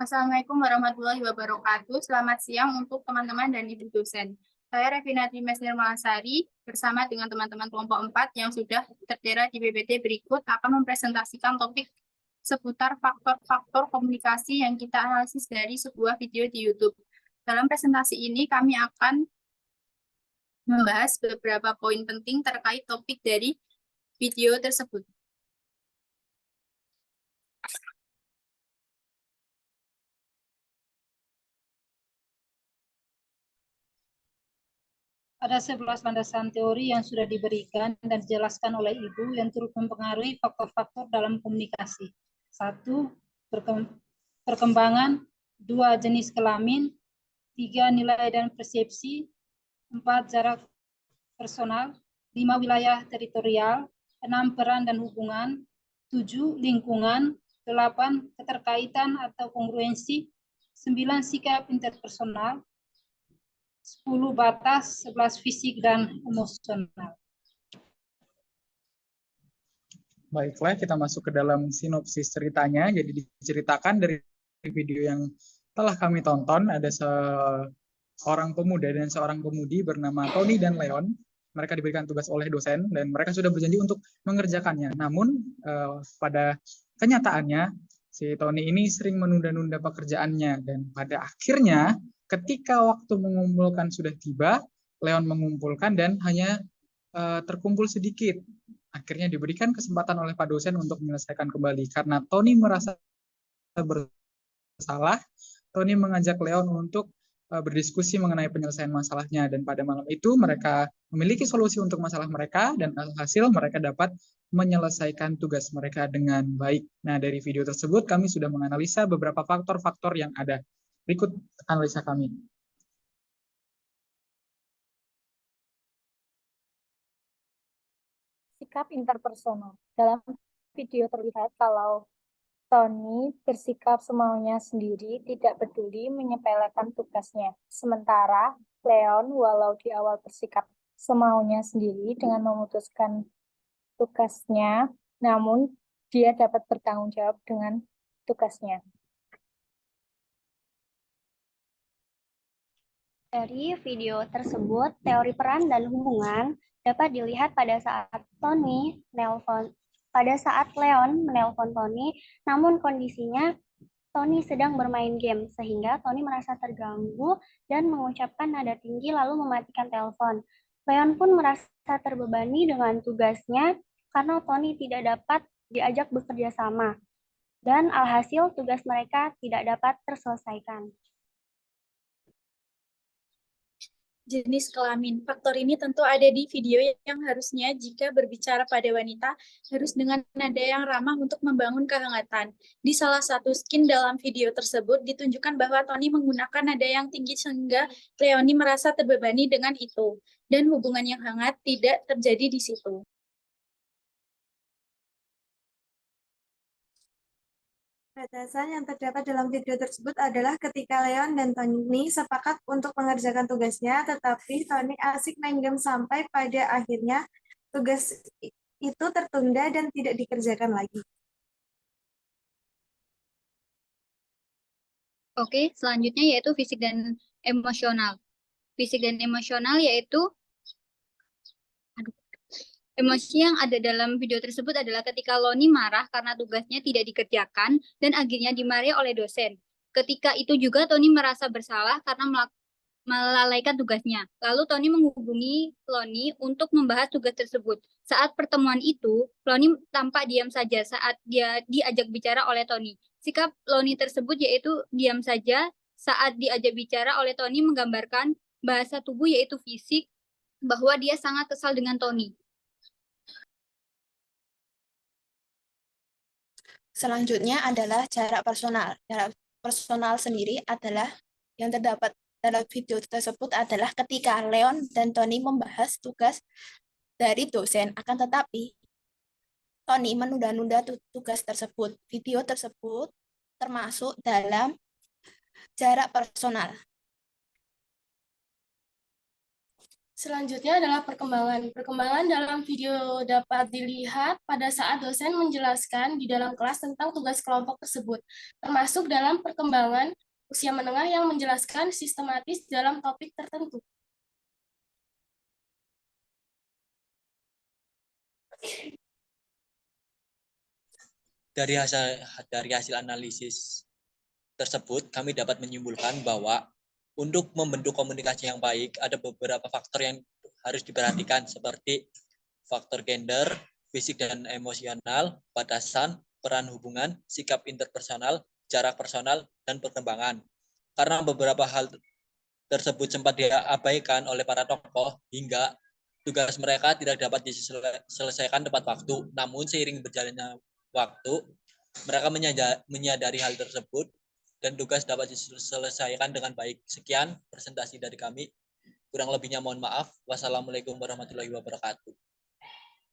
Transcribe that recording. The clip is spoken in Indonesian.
Assalamualaikum warahmatullahi wabarakatuh. Selamat siang untuk teman-teman dan ibu dosen. Saya Revinatri Mesnir Malasari bersama dengan teman-teman kelompok 4 yang sudah terdaftar di PPT berikut akan mempresentasikan topik seputar faktor-faktor komunikasi yang kita analisis dari sebuah video di YouTube. Dalam presentasi ini kami akan membahas beberapa poin penting terkait topik dari video tersebut. Ada 11 landasan teori yang sudah diberikan dan dijelaskan oleh Ibu yang turut mempengaruhi faktor-faktor dalam komunikasi. 1. Perkembangan. 2. Jenis kelamin. 3. Nilai dan persepsi. 4. Jarak personal. 5. Wilayah teritorial. 6. Peran dan hubungan. 7. Lingkungan. 8. Keterkaitan atau kongruensi. 9. Sikap interpersonal. 10 batas, 11 fisik dan emosional. Baiklah, kita masuk ke dalam sinopsis ceritanya. Jadi diceritakan dari video yang telah kami tonton, ada seorang pemuda dan seorang pemudi bernama Tony dan Leon. Mereka diberikan tugas oleh dosen dan mereka sudah berjanji untuk mengerjakannya. Namun pada kenyataannya, si Tony ini sering menunda-nunda pekerjaannya dan pada akhirnya ketika waktu mengumpulkan sudah tiba, Leon mengumpulkan dan hanya terkumpul sedikit. Akhirnya diberikan kesempatan oleh Pak dosen untuk menyelesaikan kembali. Karena Tony merasa bersalah, Tony mengajak Leon untuk berdiskusi mengenai penyelesaian masalahnya. Dan pada malam itu mereka memiliki solusi untuk masalah mereka dan hasil mereka dapat menyelesaikan tugas mereka dengan baik. Nah, dari video tersebut kami sudah menganalisa beberapa faktor-faktor yang ada. Berikut analisa kami. Sikap interpersonal. Dalam video terlihat kalau Tony bersikap semaunya sendiri, tidak peduli menyepelekan tugasnya. Sementara Leon walau di awal bersikap semaunya sendiri dengan memutuskan tugasnya, namun dia dapat bertanggung jawab dengan tugasnya. Dari video tersebut, teori peran dan hubungan dapat dilihat pada saat Leon menelpon Tony, namun kondisinya Tony sedang bermain game, sehingga Tony merasa terganggu dan mengucapkan nada tinggi lalu mematikan telepon. Leon pun merasa terbebani dengan tugasnya karena Tony tidak dapat diajak bekerja sama, dan alhasil tugas mereka tidak dapat terselesaikan. Jenis kelamin. Faktor ini tentu ada di video yang harusnya jika berbicara pada wanita harus dengan nada yang ramah untuk membangun kehangatan. Di salah satu skin dalam video tersebut ditunjukkan bahwa Tony menggunakan nada yang tinggi sehingga Leonie merasa terbebani dengan itu. Dan hubungan yang hangat tidak terjadi di situ. Batasan yang terdapat dalam video tersebut adalah ketika Leon dan Tony sepakat untuk mengerjakan tugasnya, tetapi Tony asik main game sampai pada akhirnya tugas itu tertunda dan tidak dikerjakan lagi. Oke, selanjutnya yaitu fisik dan emosional. Fisik dan emosional yaitu emosi yang ada dalam video tersebut adalah ketika Loni marah karena tugasnya tidak dikerjakan dan akhirnya dimarahi oleh dosen. Ketika itu juga Tony merasa bersalah karena melalaikan tugasnya. Lalu Tony menghubungi Loni untuk membahas tugas tersebut. Saat pertemuan itu, Loni tampak diam saja saat dia diajak bicara oleh Tony. Sikap Loni tersebut yaitu diam saja saat diajak bicara oleh Tony menggambarkan bahasa tubuh yaitu fisik bahwa dia sangat kesal dengan Tony. Selanjutnya adalah jarak personal. Jarak personal sendiri adalah yang terdapat dalam video tersebut adalah ketika Leon dan Tony membahas tugas dari dosen, akan tetapi Tony menunda-nunda tugas tersebut. Video tersebut termasuk dalam jarak personal. Selanjutnya adalah perkembangan. Perkembangan dalam video dapat dilihat pada saat dosen menjelaskan di dalam kelas tentang tugas kelompok tersebut, termasuk dalam perkembangan usia menengah yang menjelaskan sistematis dalam topik tertentu. Dari hasil analisis tersebut, kami dapat menyimpulkan bahwa untuk membentuk komunikasi yang baik, ada beberapa faktor yang harus diperhatikan seperti faktor gender, fisik dan emosional, batasan, peran hubungan, sikap interpersonal, jarak personal, dan perkembangan. Karena beberapa hal tersebut sempat diabaikan oleh para tokoh hingga tugas mereka tidak dapat diselesaikan tepat waktu. Namun seiring berjalannya waktu, mereka menyadari hal tersebut dan tugas dapat diselesaikan dengan baik. Sekian presentasi dari kami. Kurang lebihnya mohon maaf. Wassalamualaikum warahmatullahi wabarakatuh.